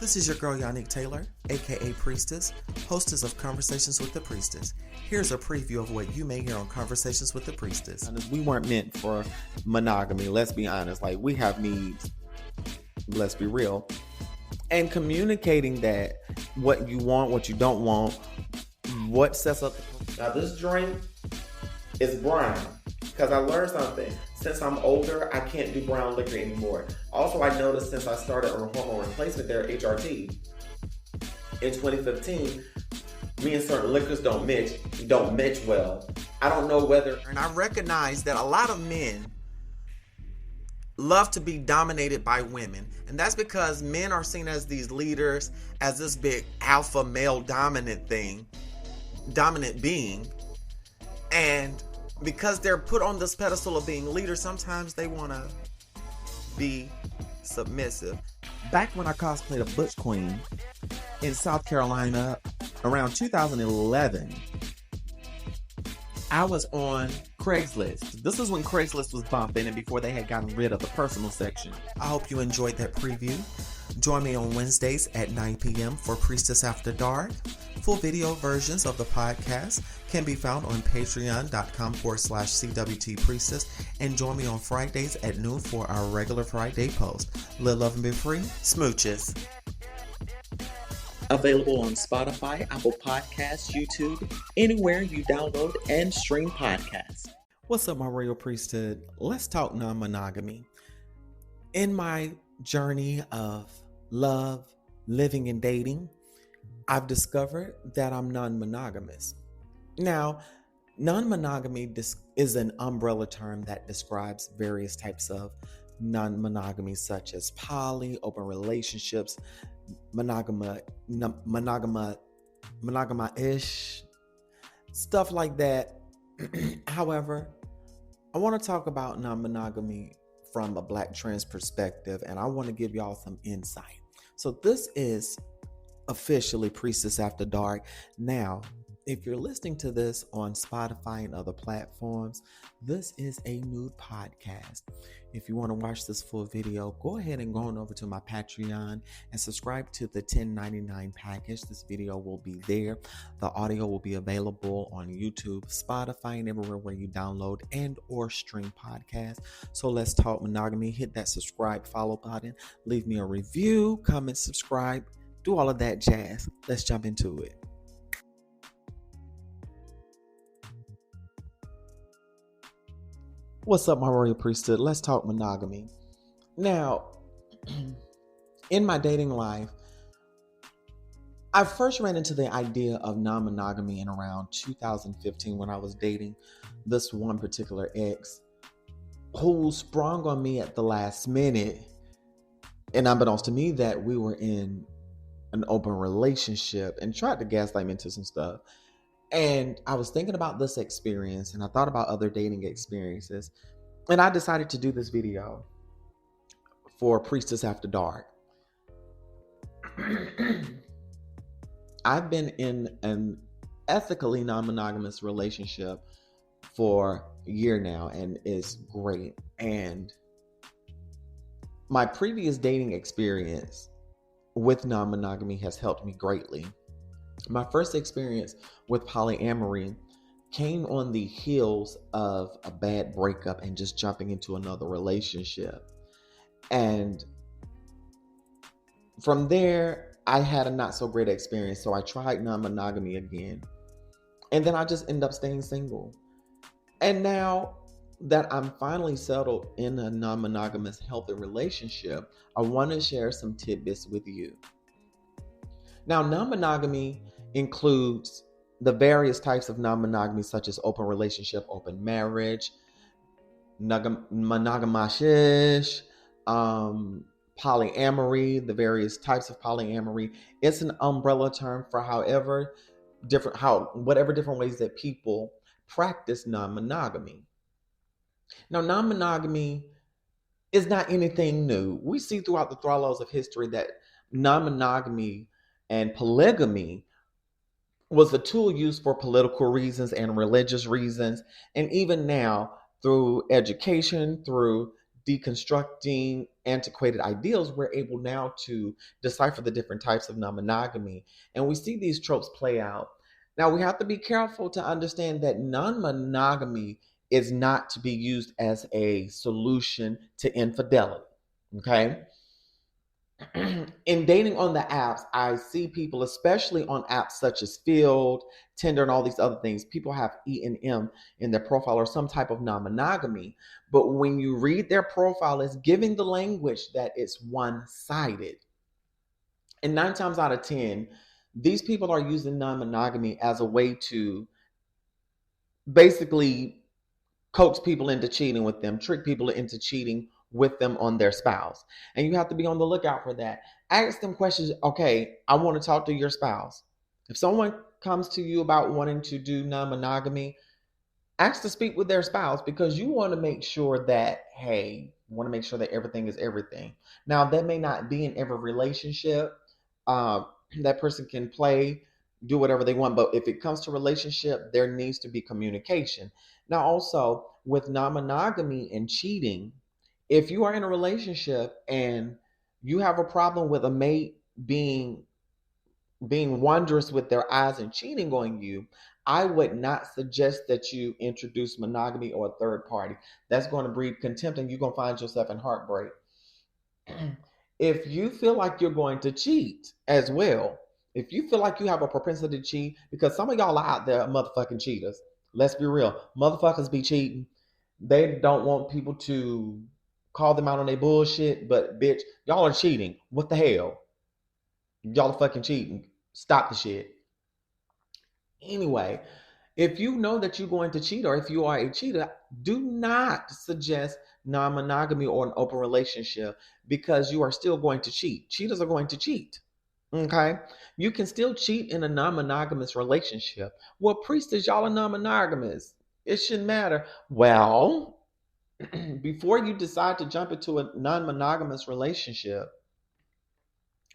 This is your girl Yannick Taylor, aka Priestess, hostess of Conversations with the Priestess. Here's a preview of what you may hear on Conversations with the Priestess. We weren't meant for monogamy, let's be honest. Like, we have needs, let's be real. And communicating that, what you want, what you don't want, what sets up. Now, this drink is brown because I learned something. Since I'm older, I can't do brown liquor anymore. Also, I noticed since I started on hormone replacement therapy, HRT, in 2015, me and certain liquors don't mix well. I don't know whether... And I recognize that a lot of men love to be dominated by women. And that's because men are seen as these leaders, as this big alpha male dominant being. And because they're put on this pedestal of being leaders, sometimes they want to be submissive. Back when I cosplayed a Butch Queen in South Carolina around 2011, I was on Craigslist. This is when Craigslist was bumping and before they had gotten rid of the personal section. I hope you enjoyed that preview. Join me on Wednesdays at 9 p.m. for Priestess After Dark. Full video versions of the podcast can be found on patreon.com/CWT Priestess, and join me on Fridays at noon for our regular Friday post. Live, love, and be free. Smooches. Available on Spotify, Apple Podcasts, YouTube, anywhere you download and stream podcasts. What's up, my royal priesthood? Let's talk non-monogamy. In my journey of love, living, and dating, I've discovered that I'm non-monogamous. Now, non-monogamy is an umbrella term that describes various types of non-monogamy, such as poly, open relationships, monogama-ish, stuff like that. However, I want to talk about non-monogamy from a Black trans perspective, and I want to give y'all some insight. So this is officially Priestess After Dark. Now, if you're listening to this on Spotify and other platforms, this is a nude podcast. If you want to watch this full video, go ahead and go on over to my Patreon and subscribe to the $10.99 package. This video will be there. The audio will be available on YouTube, Spotify, and everywhere where you download and or stream podcasts. So let's talk monogamy. Hit that subscribe, follow button. Leave me a review, comment, subscribe. Do all of that jazz. Let's jump into it. What's up, my royal priesthood? Let's talk monogamy. Now, in my dating life, I first ran into the idea of non-monogamy in around 2015 when I was dating this one particular ex who sprung on me at the last minute, and unbeknownst to me that we were in an open relationship, and tried to gaslight me into some stuff. And I was thinking about this experience, and I thought about other dating experiences, and I decided to do this video for Priestess After Dark. I've been in an ethically non-monogamous relationship for a year now, and it's great. And my previous dating experience with non-monogamy has helped me greatly. My first experience with polyamory came on the heels of a bad breakup and just jumping into another relationship. And from there, I had a not so great experience. So I tried non-monogamy again. And then I just ended up staying single. And now that I'm finally settled in a non-monogamous healthy relationship, I want to share some tidbits with you. Now, non-monogamy includes the various types of non-monogamy, such as open relationship, open marriage, monogamish, polyamory, the various types of polyamory. It's an umbrella term for whatever different ways that people practice non-monogamy. Now, non-monogamy is not anything new. We see throughout the thralls of history that non-monogamy and polygamy was a tool used for political reasons and religious reasons. And even now, through education, through deconstructing antiquated ideals, we're able now to decipher the different types of non-monogamy. And we see these tropes play out. Now, we have to be careful to understand that non-monogamy is not to be used as a solution to infidelity. Okay? In dating on the apps, I see people, especially on apps such as Field, Tinder, and all these other things, people have E and M in their profile or some type of non-monogamy. But when you read their profile, it's giving the language that it's one-sided. And 9 times out of 10, these people are using non-monogamy as a way to basically coax people into cheating with them, trick people into cheating with them on their spouse. And you have to be on the lookout for that. Ask them questions. Okay, I want to talk to your spouse. If someone comes to you about wanting to do non-monogamy, ask to speak with their spouse, because you want to make sure that, hey, you want to make sure that everything is everything. Now, that may not be in every relationship. That person can play, do whatever they want. But if it comes to relationship, there needs to be communication. Now, also with non-monogamy and cheating, if you are in a relationship and you have a problem with a mate being wondrous with their eyes and cheating on you, I would not suggest that you introduce monogamy or a third party. That's going to breed contempt and you're going to find yourself in heartbreak. If you feel like you're going to cheat as well, if you feel like you have a propensity to cheat, because some of y'all out there are motherfucking cheaters. Let's be real. Motherfuckers be cheating. They don't want people to call them out on their bullshit, but bitch, y'all are cheating. What the hell? Y'all are fucking cheating. Stop the shit. Anyway, if you know that you're going to cheat, or if you are a cheater, do not suggest non-monogamy or an open relationship, because you are still going to cheat. Cheaters are going to cheat. Okay? You can still cheat in a non-monogamous relationship. Well, Priestess, y'all are non-monogamous. It shouldn't matter. Well, before you decide to jump into a non-monogamous relationship,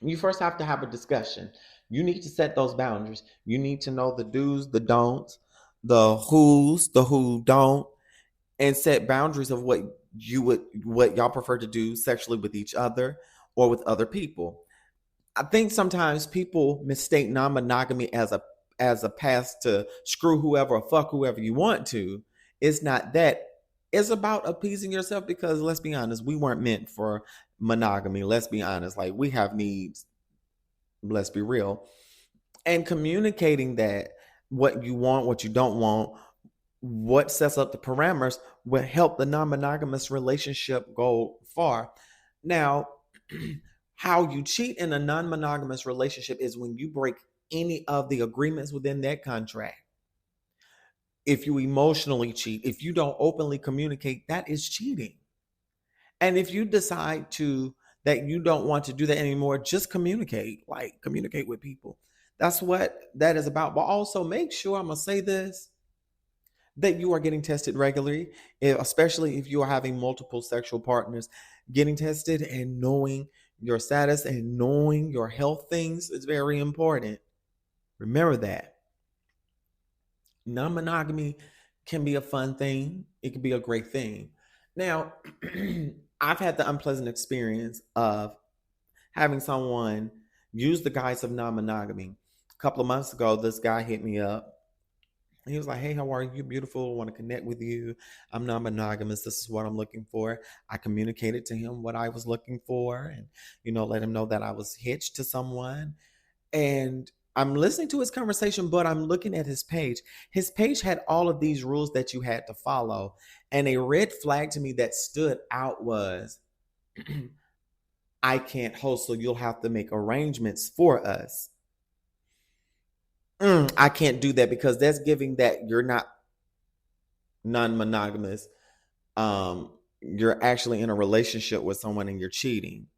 you first have to have a discussion. You need to set those boundaries. You need to know the do's, the don'ts, the who's, the who don't, and set boundaries of what y'all prefer to do sexually with each other or with other people. I think sometimes people mistake non-monogamy as a path to screw whoever or fuck whoever you want to. It's not that. It's about appeasing yourself, because let's be honest, we weren't meant for monogamy. Let's be honest. Like, we have needs. Let's be real. And communicating that, what you want, what you don't want, what sets up the parameters, will help the non-monogamous relationship go far. Now, how you cheat in a non-monogamous relationship is when you break any of the agreements within that contract. If you emotionally cheat, if you don't openly communicate, that is cheating. And if you decide that you don't want to do that anymore, just communicate. Like, communicate with people. That's what that is about. But also make sure, I'm going to say this, that you are getting tested regularly, especially if you are having multiple sexual partners. Getting tested and knowing your status and knowing your health things is very important. Remember that. Non-monogamy can be a fun thing. It can be a great thing. Now, I've had the unpleasant experience of having someone use the guise of non-monogamy. A couple of months ago, this guy hit me up. He was like, hey, how are you? You're beautiful. I want to connect with you. I'm non-monogamous. This is what I'm looking for. I communicated to him what I was looking for and, let him know that I was hitched to someone. And I'm listening to his conversation, but I'm looking at his page. His page had all of these rules that you had to follow. And a red flag to me that stood out was, I can't host, so you'll have to make arrangements for us. I can't do that, because that's giving that you're not non-monogamous. You're actually in a relationship with someone and you're cheating.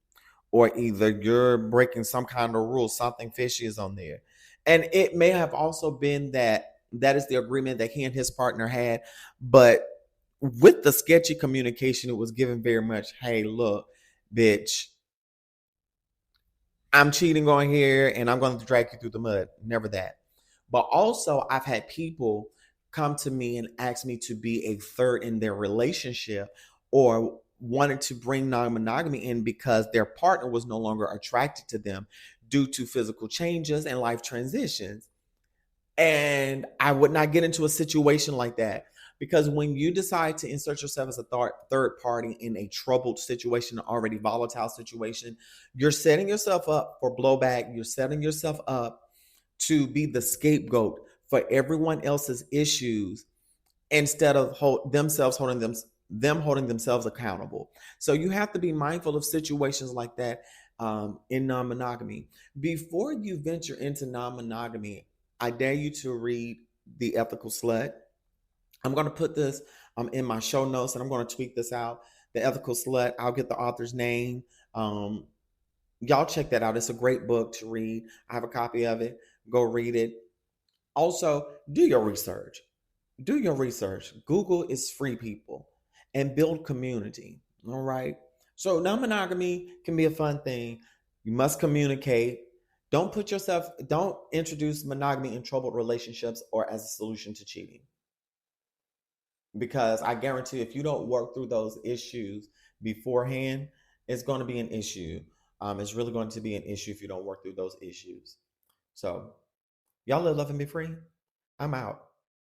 Or either you're breaking some kind of rule, something fishy is on there. And it may have also been that is the agreement that he and his partner had. But with the sketchy communication, it was given very much, hey, look, bitch, I'm cheating on here and I'm going to drag you through the mud. Never that. But also, I've had people come to me and ask me to be a third in their relationship, or wanted to bring non-monogamy in because their partner was no longer attracted to them due to physical changes and life transitions. And I would not get into a situation like that, because when you decide to insert yourself as a third party in a troubled situation, an already volatile situation, you're setting yourself up for blowback. You're setting yourself up to be the scapegoat for everyone else's issues instead of them holding themselves accountable. So you have to be mindful of situations like that in non-monogamy. Before you venture into non-monogamy, I dare you to read The Ethical Slut. I'm going to put this in my show notes, and I'm going to tweet this out. The Ethical Slut. I'll get the author's name. Y'all check that out. It's a great book to read. I have a copy of it. Go read it. Also, do your research. Do your research. Google is free, people, and build community. All right. So non-monogamy can be a fun thing. You must communicate. Don't introduce monogamy in troubled relationships or as a solution to cheating. Because I guarantee if you don't work through those issues beforehand, it's going to be an issue. It's really going to be an issue if you don't work through those issues. So y'all live, love, and be free. I'm out.